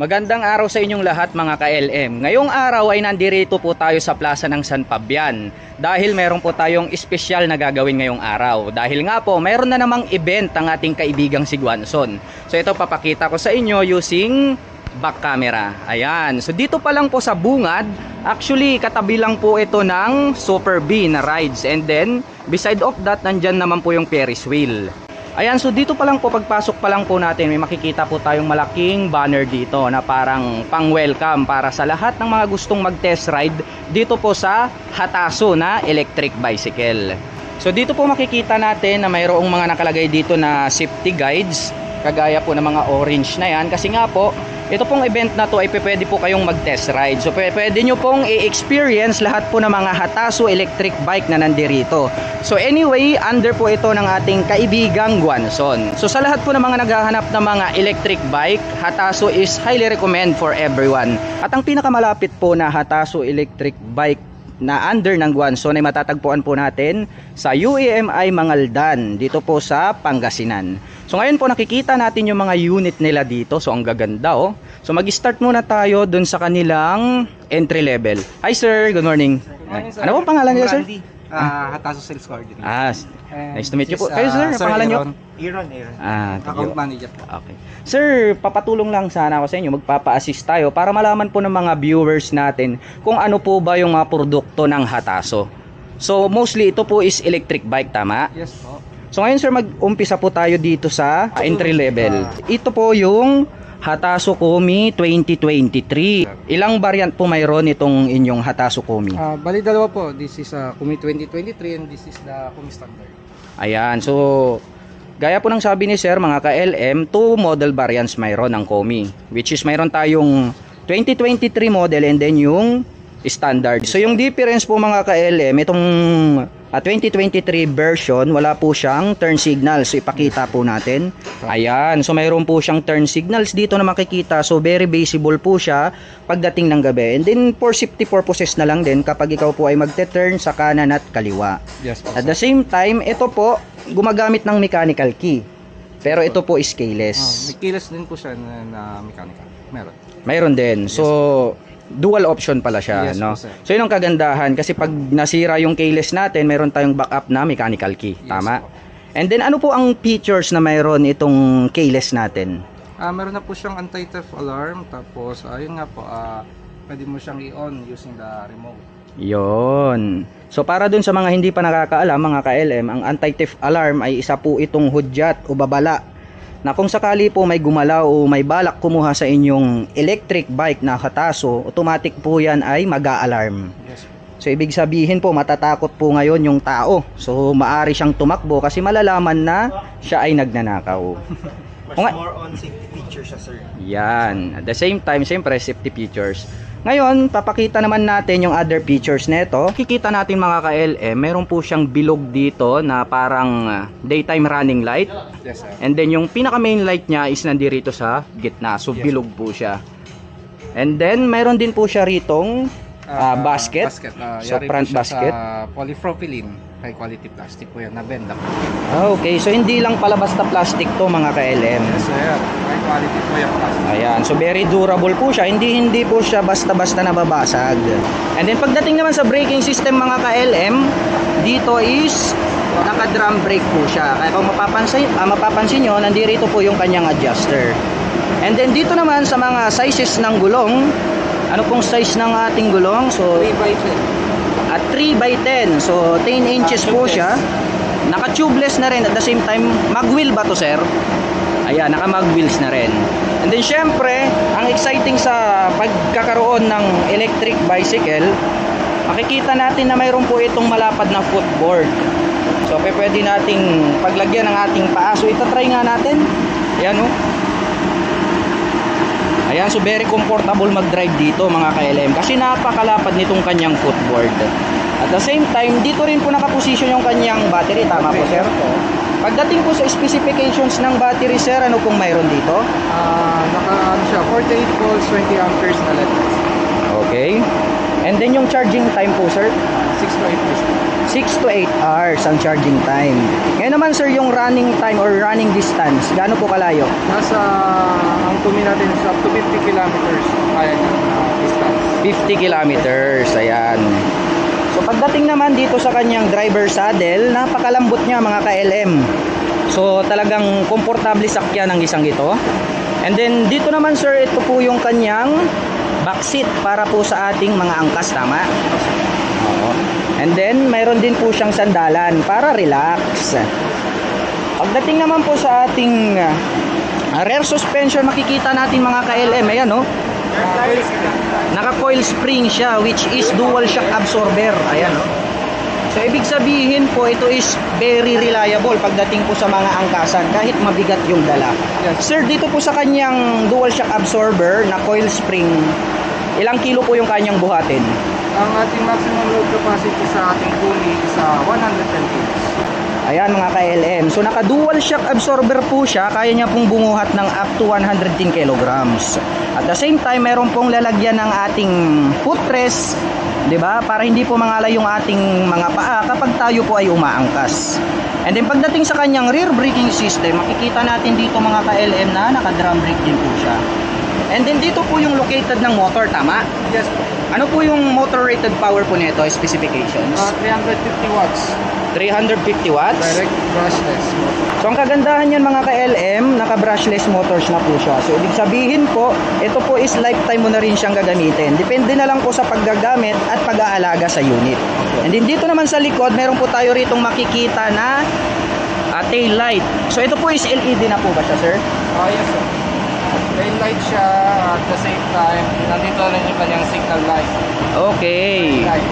Magandang araw sa inyong lahat mga ka-LM. Ngayong araw ay nandirito po tayo sa Plaza ng San Fabian dahil meron po tayong espesyal na gagawin ngayong araw. Dahil nga po, meron na namang event ang ating kaibigang si Guanzon. So ito papakita ko sa inyo using back camera. Ayan. So dito pa lang po sa bungad, actually katabi lang po ito ng Super B na rides. And then, beside of that, nandyan naman po yung Ferris wheel. Ayan, so dito pa lang po, pagpasok pa lang po natin, may makikita po tayong malaking banner dito na parang pang-welcome para sa lahat ng mga gustong mag-test ride dito po sa Hatasu na electric bicycle. So dito po makikita natin na mayroong mga nakalagay dito na safety guides, kagaya po ng mga orange na yan, kasi nga po, ito pong event na to ay pwede po kayong mag-test ride. So pwede nyo pong i-experience lahat po ng mga Hatasu electric bike na nandirito. So anyway, under po ito ng ating kaibigang Guanzon. So sa lahat po ng mga naghahanap ng mga electric bike, Hatasu is highly recommend for everyone. At ang pinakamalapit po na Hatasu electric bike na under ng Guanzon ay matatagpuan po natin sa UEMI Mangaldan, dito po sa Pangasinan. So ngayon po nakikita natin yung mga unit nila dito. So ang gaganda oh. So mag-start muna tayo dun sa kanilang entry level. Hi sir, good morning. Ano po pangalan niyo sir? Hatasu Sales Coordinator. Nice to meet you po. Kayo sir, pangalan niyo? Aaron. Account manager po. Okay. Sir, papatulong lang sana ako sa inyo. Magpapa-assist tayo para malaman po ng mga viewers natin kung ano po ba yung mga produkto ng Hatasu. So mostly ito po is electric bike, tama? Yes po. So ngayon sir, mag-umpisa po tayo dito sa entry level. Ito po yung Hatasu Komi 2023. Ilang variant po mayroon itong inyong Hatasu Komi? Bali dalawa po. This is Komi 2023 and this is the Komi Standard. Ayan, so gaya po ng sabi ni sir mga ka-LM, 2 model variants mayroon ng Komi, which is mayroon tayong 2023 model and then yung standard. So yung difference po mga ka-LM, itong 2023 version, wala po siyang turn signals. So ipakita po natin. Ayan, so mayroon po siyang turn signals dito na makikita. So very visible po siya pagdating ng gabi. And then for safety purposes na lang din kapag ikaw po ay magte-turn sa kanan at kaliwa. Yes po. At the same time, ito po gumagamit ng mechanical key. Pero ito po is keyless. May keyless din po siya na mechanical. Mayroon din. So dual option pala siya, yes, no? po, So yun ang kagandahan kasi pag nasira yung keyless natin, meron tayong backup na mechanical key, yes, tama? Po. And then ano po ang features na mayroon itong keyless natin? Meron na po siyang anti-theft alarm, tapos ayun nga po, pwede mo siyang i-on using the remote. Yon. So para dun sa mga hindi pa nakakaalam mga ka-LM, ang anti-theft alarm ay isa po itong hudyat o babala na kung sakali po may gumalaw o may balak kumuha sa inyong electric bike na Hatasu, automatic po yan ay mag-a-alarm. Yes. So ibig sabihin po matatakot po ngayon yung tao. So maari siyang tumakbo kasi malalaman na siya ay nagnanakaw. Mas more on safety features siya sir. Yan. At the same time, siyempre safety features. Ngayon, papakita naman natin yung other features nito. Kikita natin mga ka-LM, meron po siyang bilog dito na parang daytime running light. Yes, sir. And then yung pinaka main light niya is nandirito sa gitna. So bilog po siya. And then meron din po siya ritong basket. So front basket. Polypropylene. High quality plastic po yan, nabenda po. Okay, so hindi lang pala basta plastic to mga ka-LM. Yes sir, high quality po yung plastic. Ayan, so very durable po siya. Hindi po siya basta-basta nababasag. And then pagdating naman sa braking system mga ka-LM, dito is naka-drum brake po siya. Kaya kung mapapansin nyo, nandito po yung kanyang adjuster. And then dito naman sa mga sizes ng gulong, ano pong size ng ating gulong? So 3x10. At 3x10, so 10 inches po siya. Naka-tubeless na rin at the same time, mag-wheel ba to sir? Ayan, naka-mag-wheels na rin. And then syempre, ang exciting sa pagkakaroon ng electric bicycle, makikita natin na mayroon po itong malapad na footboard. So pwede nating paglagyan ng ating paa. So itatry nga natin. Ayan o. Ayan, so very comfortable mag-drive dito mga ka-LM kasi napakalapad nitong kanyang footboard. At the same time, dito rin po nakaposisyon yung kanyang battery, tama po sir? Pagdating po sa specifications ng battery sir, ano pong mayroon dito? Naka siya, 48 volts, 20 amperes na LED. Okay. And then yung charging time po sir? 6 to 8 distance. 6 to 8 hours ang charging time. Ngayon naman sir, yung running time or running distance, gaano po kalayo? Ang tumi natin is up to 50 kilometers kaya niya distance. 50 kilometers, ayan. So pagdating naman dito sa kanyang driver saddle, napakalambot niya mga ka-LM. So talagang komportable sakyan ng isang ito. And then dito naman sir, ito po yung kanyang back seat para po sa ating mga angkas, tama? Oo. And then mayroon din po siyang sandalan para relax. Pagdating naman po sa ating rear suspension, makikita natin mga ka-LM, ayan no? Naka-coil spring siya, which is dual shock absorber. Ayan no? So ibig sabihin po, ito is very reliable pagdating po sa mga angkasan kahit mabigat yung dala. Yes. Sir, dito po sa kanyang dual shock absorber na coil spring, ilang kilo po yung kanyang buhatin? Ang ating maximum load capacity sa ating pulley is 110 kilos. Ayan mga ka-LM. So naka dual shock absorber po siya, kaya niya pong bumuhat ng up to 110 kilograms. At the same time, meron pong lalagyan ng ating footrest, 'di ba? Para hindi po mangalay yung ating mga paa kapag tayo po ay umaangkas. And then pagdating sa kanyang rear braking system, makikita natin dito mga ka-LM na naka-drum brake din po siya. And then dito po yung located ng motor, tama? Yes po. Ano po yung motor rated power po nito, specifications? 350 watts. 350 watts? Direct brushless motor. So ang kagandahan niyan mga ka-LM, naka-brushless motors na po siya. So ibig sabihin po, ito po is lifetime mo na rin siyang gagamitin. Depende na lang po sa paggagamit at pag-aalaga sa unit. And then dito naman sa likod, meron po tayo ritong makikita na tail light. So ito po is LED na po ba siya, sir? Yes sir. Tail light siya, at the same time, nandito rin yung kanyang signal light. Okay. Light.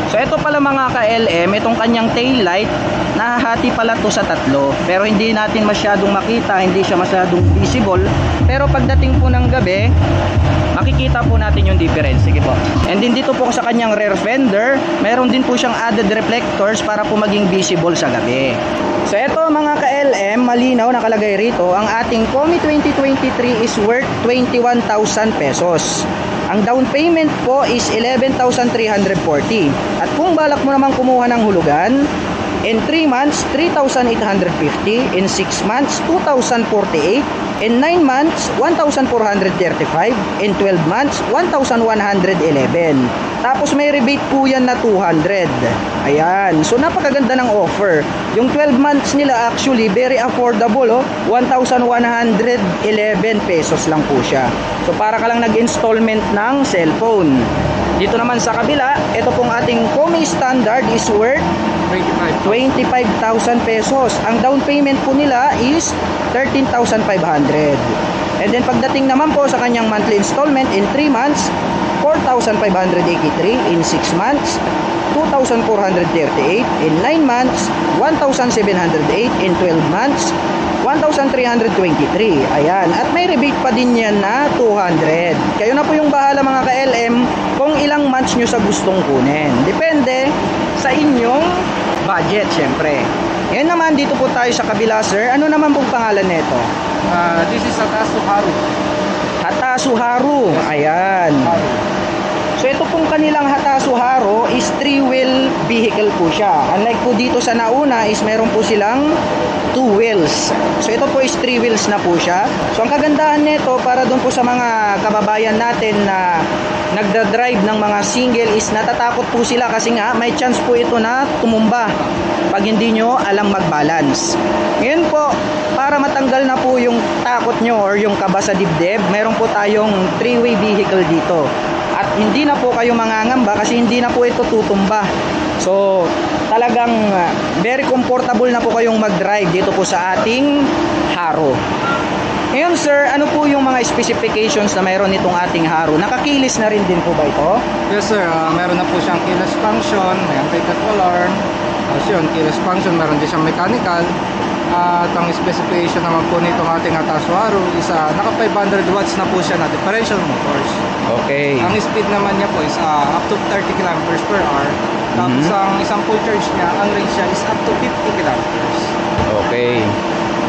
So ito pala mga ka-LM, itong kanyang tail light, nahahati pala to sa tatlo. Pero hindi natin masyadong makita, hindi siya masyadong visible. Pero pagdating po ng gabi, makikita po natin yung difference. Sige po. And din dito po sa kanyang rear fender, meron din po siyang added reflectors para po maging visible sa gabi. So ito mga ka-LM, malinaw nakalagay rito, ang ating Komi 2023 is worth 21,000 pesos. Ang down payment po is 11,340. At kung balak mo naman kumuha ng hulugan, in 3 months, 3,850. In 6 months, 2,048. In 9 months, 1,435. In 12 months, 1,111. Tapos may rebate po yan na 200. Ayan. So napakaganda ng offer. Yung 12 months nila actually very affordable. 1,111 pesos lang po siya. So para ka lang nag-installment ng cellphone. Dito naman sa kabila, ito pong ating Komi Standard is worth 25,000 pesos. Ang down payment po nila is 13,500. And then pagdating naman po sa kanyang monthly installment in 3 months, 4,583. In 6 months, 2,438. In 9 months, 1,708. In 12 months, 1,323. Ayan. At may rebate pa din yan na 200. Kayo na po yung bahala mga ka-LM kung ilang months nyo sa gustong kunin. Depende sa inyong budget, syempre. Ngayon naman, dito po tayo sa kabila, sir. Ano naman pong pangalan nito? This is Hatasu Haru. Hatasu Haru. Ayan. So ito pong kanilang Hatasu Haru is 3-wheel vehicle po siya. Unlike po dito sa nauna is meron po silang 2 wheels. So ito po is 3 wheels na po siya. So ang kagandahan nito para doon po sa mga kababayan natin na nagda-drive ng mga single is natatakot po sila kasi nga may chance po ito na tumumba pag hindi nyo alam mag-balance. Ngayon po, para matanggal na po yung takot nyo or yung kaba sa dibdib, meron po tayong 3-way vehicle dito. At hindi na po kayo mangangamba kasi hindi na po ito tutumba. So talagang very comfortable na po kayong mag-drive dito po sa ating Haru. Ngayon sir, ano po yung mga specifications na mayroon nitong ating Haru? Nakakilis na rin din po ba ito? Yes sir, meron na po siyang keyless function, may anti-theft alarm. Yun, keyless function, meron din siyang mechanical. At ang specification naman po nitong ating Hatasu Haru is naka 500 watts na po siya na differential motors. Okay. Ang speed naman niya po is up to 30 kilometers per hour. Tapos ang isang full charge niya, ang range niya is up to 50 kilometers. Okay.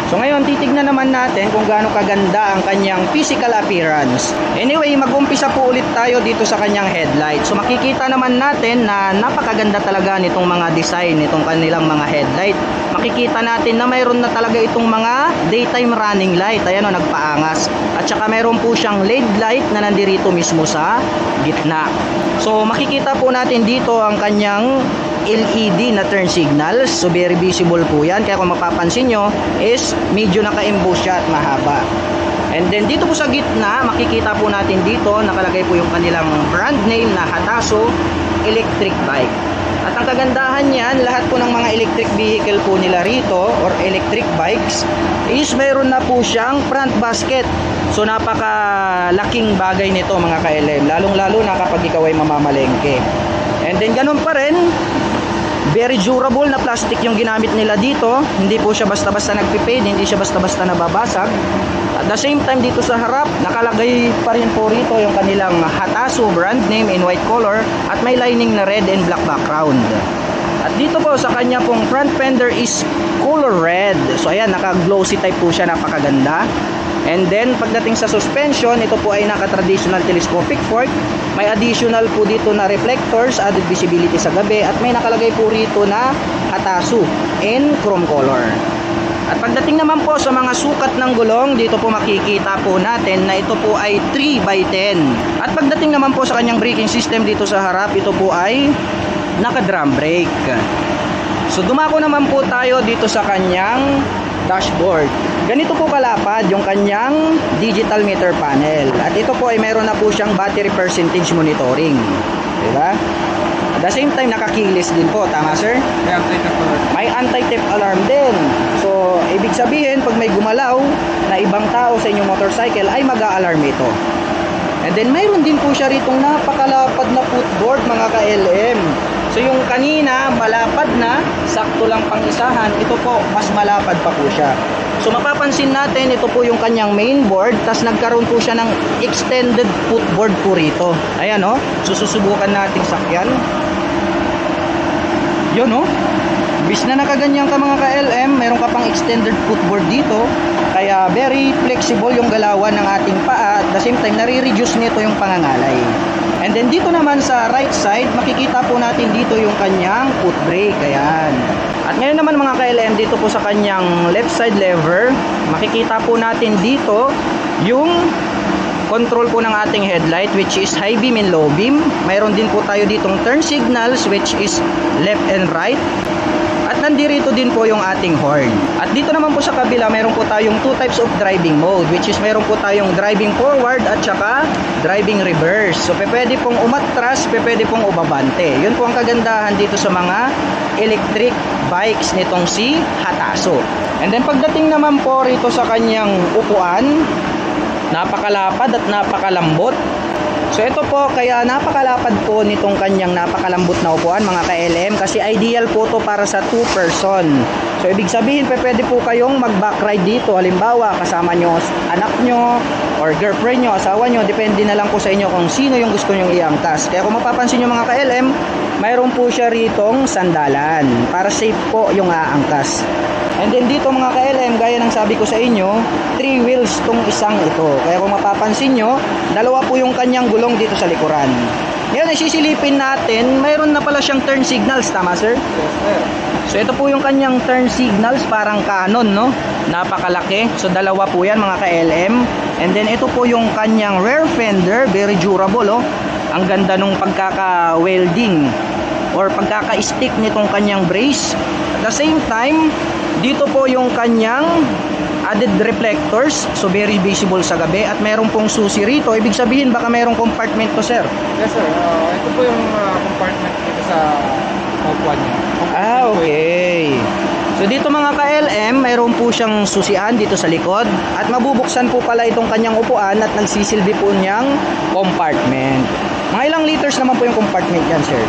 So ngayon, titignan naman natin kung gaano kaganda ang kanyang physical appearance. Anyway, mag-umpisa po ulit tayo dito sa kanyang headlight. So makikita naman natin na napakaganda talaga nitong mga design, nitong kanilang mga headlight. Makikita natin na mayroon na talaga itong mga daytime running light. Ayan o, nagpaangas. At saka mayroon po siyang LED light na nandirito mismo sa gitna. So makikita po natin dito ang kanyang LED na turn signals. So very visible po yan. Kaya kung mapapansin nyo is medyo naka-emboss siya at mahaba. And then dito po sa gitna, makikita po natin dito nakalagay po yung kanilang brand name na Hatasu electric bike. At ang kagandahan niyan, lahat po ng mga electric vehicle po nila rito or electric bikes is mayroon na po siyang front basket. So napakalaking bagay nito mga ka-LM, lalong-lalo na kapag ikaw ay mamamalengke. And then ganun pa rin, very durable na plastic yung ginamit nila dito. Hindi po siya basta-basta nagpipade, hindi siya basta-basta nababasag. At the same time dito sa harap, nakalagay pa rin po rito yung kanilang Hatasu brand name in white color at may lining na red and black background. At dito po sa kanya pong front fender is color red. So ayan, naka-glossy type po siya, napakaganda. And then pagdating sa suspension, ito po ay naka-traditional telescopic fork. May additional po dito na reflectors, added visibility sa gabi, at may nakalagay po rito na Hatasu in chrome color. At pagdating naman po sa mga sukat ng gulong, dito po makikita po natin na ito po ay 3x10. At pagdating naman po sa kanyang braking system dito sa harap, ito po ay naka-drum brake. So dumako naman po tayo dito sa kanyang dashboard. Ganito po kalapad yung kanyang digital meter panel. At ito po ay meron na po siyang battery percentage monitoring. Diba? At the same time, nakakilis din po. Tama, sir? May anti-theft alarm din. So, ibig sabihin, pag may gumalaw na ibang tao sa inyong motorcycle, ay mag-a-alarm ito. And then, mayroon din po siya ritong napakalapad na footboard, mga ka-LM. So, yung kanina, malapad na, sakto lang pang isahan, ito po, mas malapad pa po siya. So, mapapansin natin, ito po yung kanyang mainboard, tas nagkaroon po siya ng extended footboard po rito. Ayan, o. So, susubukan nating sakyan. Yun, o. Bis na nakaganyan ka mga ka-LM, meron ka pang extended footboard dito. Kaya, very flexible yung galawan ng ating paa. At the same time, nare-reduce nito yung pangangalay. And then dito naman sa right side, makikita po natin dito yung kanyang foot brake. Ayan. At ngayon naman mga ka-LM, dito po sa kanyang left side lever, makikita po natin dito yung control po ng ating headlight, which is high beam and low beam. Mayroon din po tayo ditong turn signals, which is left and right. At nandito din po yung ating horn. At dito naman po sa kabila, meron po tayong two types of driving mode, which is meron po tayong driving forward at saka driving reverse. So pwede pong umatras, pwede pong ubabante. Yun po ang kagandahan dito sa mga electric bikes nitong si Hatasu. And then pagdating naman po rito sa kanyang upuan, napakalapad at napakalambot. So ito po, kaya napakalapad po nitong kanyang napakalambot na upuan mga ka-LM, kasi ideal po to para sa 2 person. So ibig sabihin, pwede po kayong mag-back ride dito. Halimbawa, kasama nyo anak nyo or girlfriend nyo, asawa nyo, depende na lang po sa inyo kung sino yung gusto nyo iangkas. Kaya kung mapapansin nyo mga ka-LM, mayroon po siya ritong sandalan para safe po yung aangkas. And then dito mga ka-LM, gaya ng sabi ko sa inyo, 3 wheels tong isang ito. Kaya kung mapapansin nyo, dalawa po yung kanyang gulong dito sa likuran. Ngayon, sisilipin natin, mayroon na pala siyang turn signals, tama sir? Yes, sir. So ito po yung kanyang turn signals, parang Canon, no? Napakalaki. So dalawa po yan mga ka-LM. And then ito po yung kanyang rear fender, very durable, oh. Ang ganda nung pagkaka-welding or pagkaka-stick nitong kanyang brace. At the same time, dito po yung kanyang added reflectors, so very visible sa gabi, at meron pong susi rito. Ibig sabihin baka merong compartment to sir. Yes sir, ito po yung compartment dito sa upuan niya. Okay. So dito mga ka-LM, mayroon po siyang susian dito sa likod, at mabubuksan po pala itong kanyang upuan at nagsisilbi po niyang compartment. Mga ilang liters naman po yung compartment yan sir?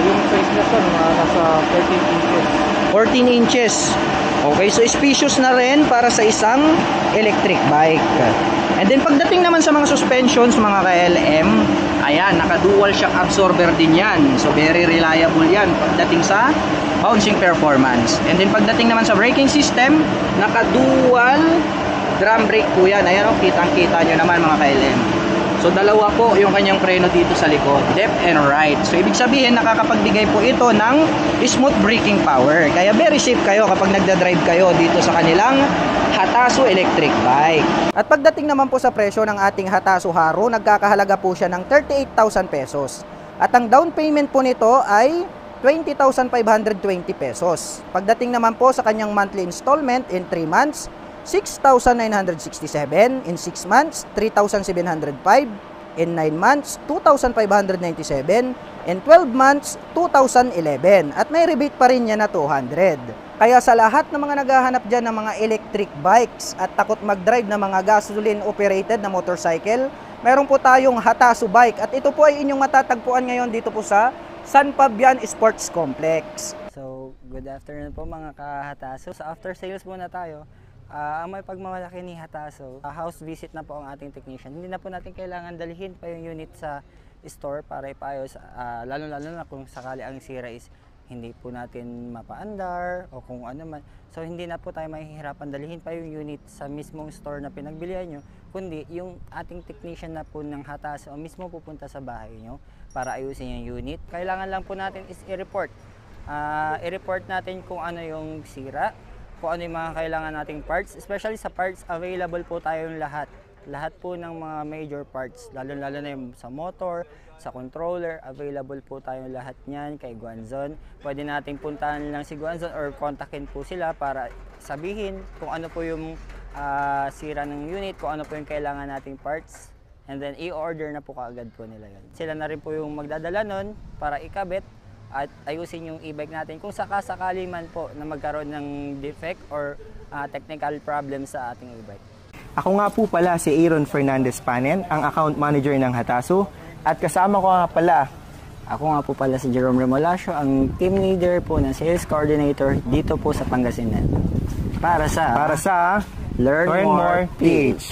Yung space niya sir, nasa 14 inches. 14 inches. Okay, so spacious na rin para sa isang electric bike. And then pagdating naman sa mga suspensions mga ka-LM, ayan, naka dual shock absorber din yan. So very reliable yan pagdating sa bouncing performance. And then pagdating naman sa braking system, naka-dual drum brake po yan. Ayan o, kitang-kita nyo naman mga ka-LM. So dalawa po yung kanyang preno dito sa likod, left and right. So ibig sabihin nakakapagbigay po ito ng smooth braking power. Kaya very safe kayo kapag nagda-drive kayo dito sa kanilang Hatasu electric bike. At pagdating naman po sa presyo ng ating Hatasu Haru, nagkakahalaga po siya ng 38,000 pesos. At ang down payment po nito ay 20,520 pesos. Pagdating naman po sa kanyang monthly installment in 3 months, 6,967, in 6 months, 3,705, in 9 months, 2,597, in 12 months, 2,011. At may rebate pa rin niya na 200. Kaya sa lahat ng mga naghahanap dyan ng mga electric bikes at takot mag-drive ng mga gasoline-operated na motorcycle, meron po tayong Hatasu bike. At ito po ay inyong matatagpuan ngayon dito po sa San Fabian Sports Complex. So, good afternoon po mga ka-Hatasu. Sa after sales muna tayo. Ang may pagmamalaki ni Hatasu, house visit na po ang ating technician. Hindi na po natin kailangan dalhin pa yung unit sa store para ipaayos, lalo-lalo na kung sakali ang sira is hindi po natin mapaandar o kung ano man. So hindi na po tayo mahihirapan dalhin pa yung unit sa mismong store na pinagbilihan nyo, kundi yung ating technician na po ng Hatasu mismo pupunta sa bahay nyo para ayusin yung unit. Kailangan lang po natin is i-report. I-report natin kung ano yung sira, kung ano yung mga kailangan nating parts, especially sa parts, available po tayong lahat. Lahat po ng mga major parts, lalo-lalo na yung sa motor, sa controller, available po tayong lahat niyan kay Guanzon. Pwede nating puntahan lang si Guanzon or kontakin po sila para sabihin kung ano po yung sira ng unit, kung ano po yung kailangan nating parts. And then i-order na po kaagad po nila yun. Sila na rin po yung magdadala nun para ikabit at ayusin yung e-bike natin kung sakasakali man po na magkaroon ng defect or technical problem sa ating e-bike. Ako nga po pala si Aaron Fernandez Panen, ang account manager ng Hatasu. At kasama ko nga pala, ako nga po pala si Jerome Remolacio, ang team leader po ng sales coordinator dito po sa Pangasinan. Para sa Learn More PH.